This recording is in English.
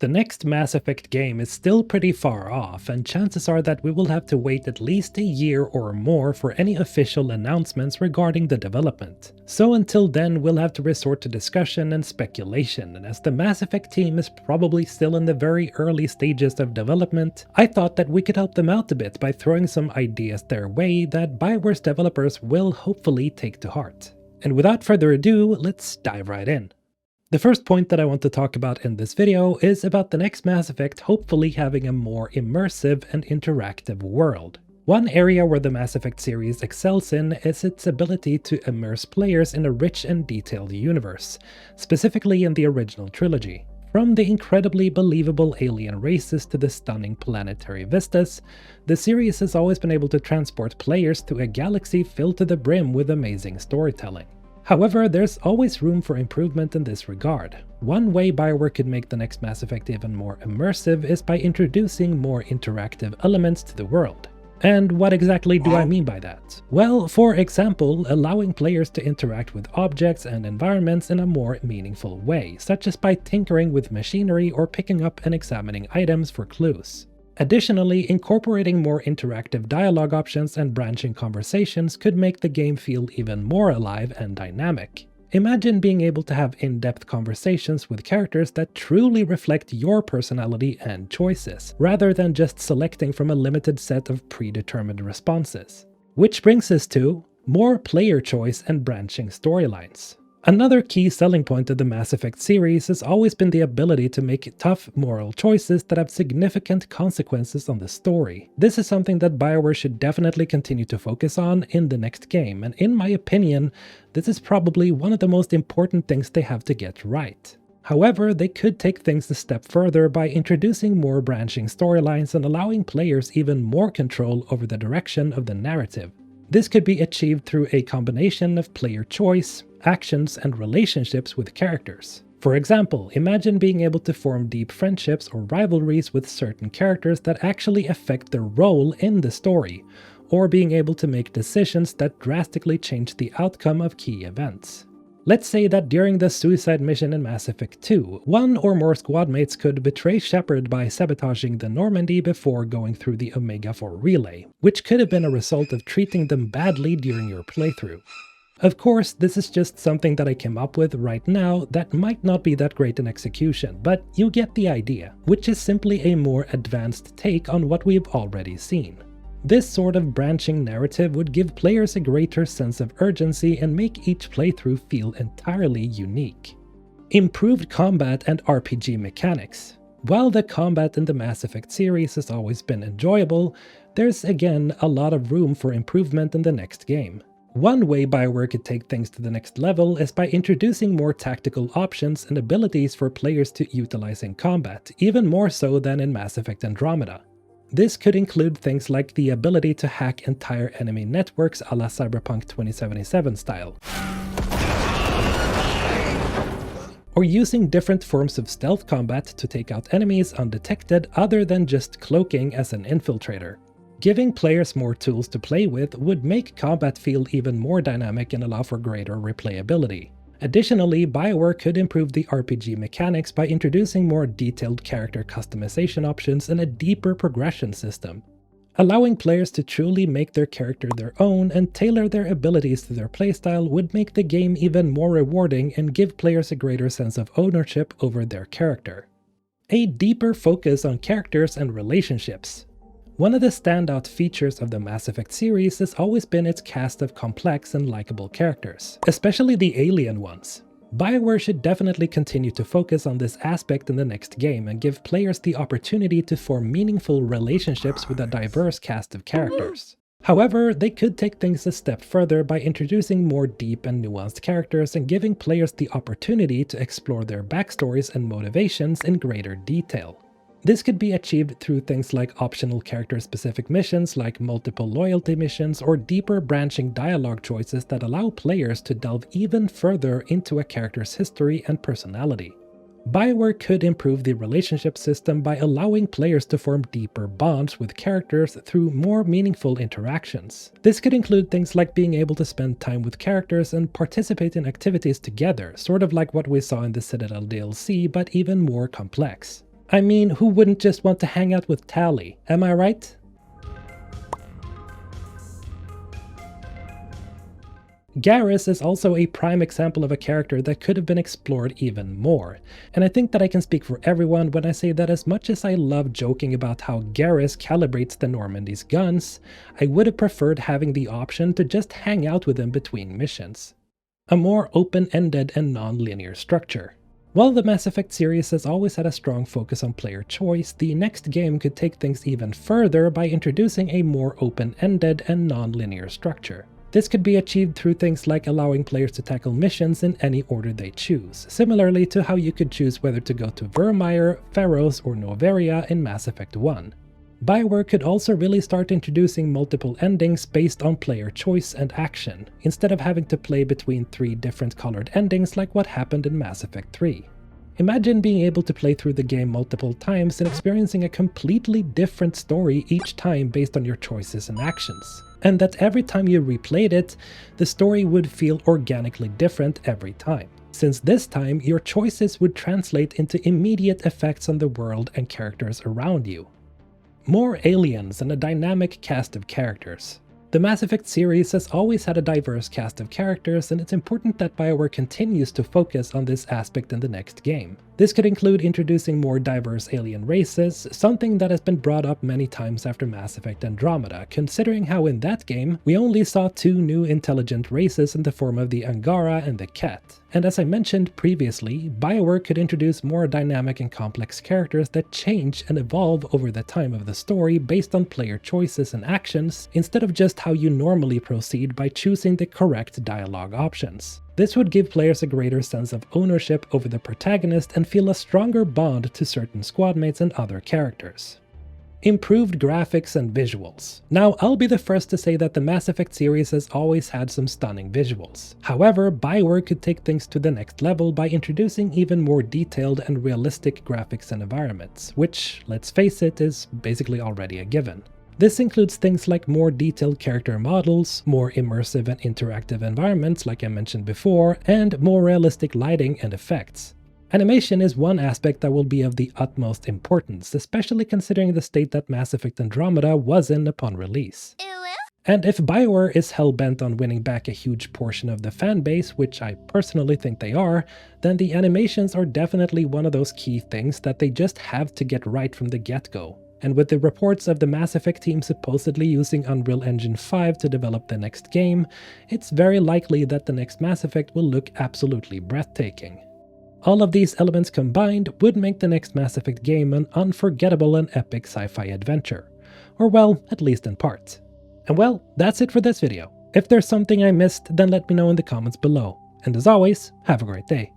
The next Mass Effect game is still pretty far off, and chances are that we will have to wait at least a year or more for any official announcements regarding the development. So until then, we'll have to resort to discussion and speculation, and as the Mass Effect team is probably still in the very early stages of development, I thought that we could help them out a bit by throwing some ideas their way that Bioware's developers will hopefully take to heart. And without further ado, let's dive right in. The first point that I want to talk about in this video is about the next Mass Effect hopefully having a more immersive and interactive world. One area where the Mass Effect series excels in is its ability to immerse players in a rich and detailed universe, specifically in the original trilogy. From the incredibly believable alien races to the stunning planetary vistas, the series has always been able to transport players to a galaxy filled to the brim with amazing storytelling. However, there's always room for improvement in this regard. One way Bioware could make the next Mass Effect even more immersive is by introducing more interactive elements to the world. And what exactly do I mean by that? Well, for example, allowing players to interact with objects and environments in a more meaningful way, such as by tinkering with machinery or picking up and examining items for clues. Additionally, incorporating more interactive dialogue options and branching conversations could make the game feel even more alive and dynamic. Imagine being able to have in-depth conversations with characters that truly reflect your personality and choices, rather than just selecting from a limited set of predetermined responses. Which brings us to more player choice and branching storylines. Another key selling point of the Mass Effect series has always been the ability to make tough moral choices that have significant consequences on the story. This is something that Bioware should definitely continue to focus on in the next game, and in my opinion, this is probably one of the most important things they have to get right. However, they could take things a step further by introducing more branching storylines and allowing players even more control over the direction of the narrative. This could be achieved through a combination of player choice, actions, and relationships with characters. For example, imagine being able to form deep friendships or rivalries with certain characters that actually affect their role in the story, or being able to make decisions that drastically change the outcome of key events. Let's say that during the suicide mission in Mass Effect 2, one or more squad mates could betray Shepard by sabotaging the Normandy before going through the Omega-4 relay, which could have been a result of treating them badly during your playthrough. Of course, this is just something that I came up with right now that might not be that great in execution, but you get the idea, which is simply a more advanced take on what we've already seen. This sort of branching narrative would give players a greater sense of urgency and make each playthrough feel entirely unique. Improved combat and RPG mechanics. While the combat in the Mass Effect series has always been enjoyable, there's again a lot of room for improvement in the next game. One way Bioware could take things to the next level is by introducing more tactical options and abilities for players to utilize in combat, even more so than in Mass Effect Andromeda. This could include things like the ability to hack entire enemy networks a la Cyberpunk 2077 style, or using different forms of stealth combat to take out enemies undetected other than just cloaking as an infiltrator. Giving players more tools to play with would make combat feel even more dynamic and allow for greater replayability. Additionally, Bioware could improve the RPG mechanics by introducing more detailed character customization options and a deeper progression system. Allowing players to truly make their character their own and tailor their abilities to their playstyle would make the game even more rewarding and give players a greater sense of ownership over their character. A deeper focus on characters and relationships. One of the standout features of the Mass Effect series has always been its cast of complex and likable characters, especially the alien ones. Bioware should definitely continue to focus on this aspect in the next game and give players the opportunity to form meaningful relationships with a diverse cast of characters. However, they could take things a step further by introducing more deep and nuanced characters and giving players the opportunity to explore their backstories and motivations in greater detail. This could be achieved through things like optional character-specific missions like multiple loyalty missions or deeper branching dialogue choices that allow players to delve even further into a character's history and personality. Bioware could improve the relationship system by allowing players to form deeper bonds with characters through more meaningful interactions. This could include things like being able to spend time with characters and participate in activities together, sort of like what we saw in the Citadel DLC, but even more complex. I mean, who wouldn't just want to hang out with Tally, am I right? Garrus is also a prime example of a character that could have been explored even more, and I think that I can speak for everyone when I say that as much as I love joking about how Garrus calibrates the Normandy's guns, I would have preferred having the option to just hang out with him between missions. A more open-ended and non-linear structure. While the Mass Effect series has always had a strong focus on player choice, the next game could take things even further by introducing a more open-ended and non-linear structure. This could be achieved through things like allowing players to tackle missions in any order they choose, similarly to how you could choose whether to go to Vermeer, Pharos, or Noveria in Mass Effect 1. Bioware could also really start introducing multiple endings based on player choice and action, instead of having to play between 3 different colored endings like what happened in Mass Effect 3. Imagine being able to play through the game multiple times and experiencing a completely different story each time based on your choices and actions. And that every time you replayed it, the story would feel organically different every time, since this time your choices would translate into immediate effects on the world and characters around you. More aliens and a dynamic cast of characters. The Mass Effect series has always had a diverse cast of characters, and it's important that Bioware continues to focus on this aspect in the next game. This could include introducing more diverse alien races, something that has been brought up many times after Mass Effect Andromeda, considering how in that game we only saw 2 new intelligent races in the form of the Angara and the Ket. And as I mentioned previously, Bioware could introduce more dynamic and complex characters that change and evolve over the time of the story based on player choices and actions, instead of just how you normally proceed by choosing the correct dialogue options. This would give players a greater sense of ownership over the protagonist and feel a stronger bond to certain squadmates and other characters. Improved graphics and visuals. Now, I'll be the first to say that the Mass Effect series has always had some stunning visuals. However, Bioware could take things to the next level by introducing even more detailed and realistic graphics and environments, which, let's face it, is basically already a given. This includes things like more detailed character models, more immersive and interactive environments like I mentioned before, and more realistic lighting and effects. Animation is one aspect that will be of the utmost importance, especially considering the state that Mass Effect Andromeda was in upon release. And if Bioware is hell-bent on winning back a huge portion of the fanbase, which I personally think they are, then the animations are definitely one of those key things that they just have to get right from the get-go. And with the reports of the Mass Effect team supposedly using Unreal Engine 5 to develop the next game, it's very likely that the next Mass Effect will look absolutely breathtaking. All of these elements combined would make the next Mass Effect game an unforgettable and epic sci-fi adventure. Or well, at least in part. And well, that's it for this video. If there's something I missed, then let me know in the comments below. And as always, have a great day.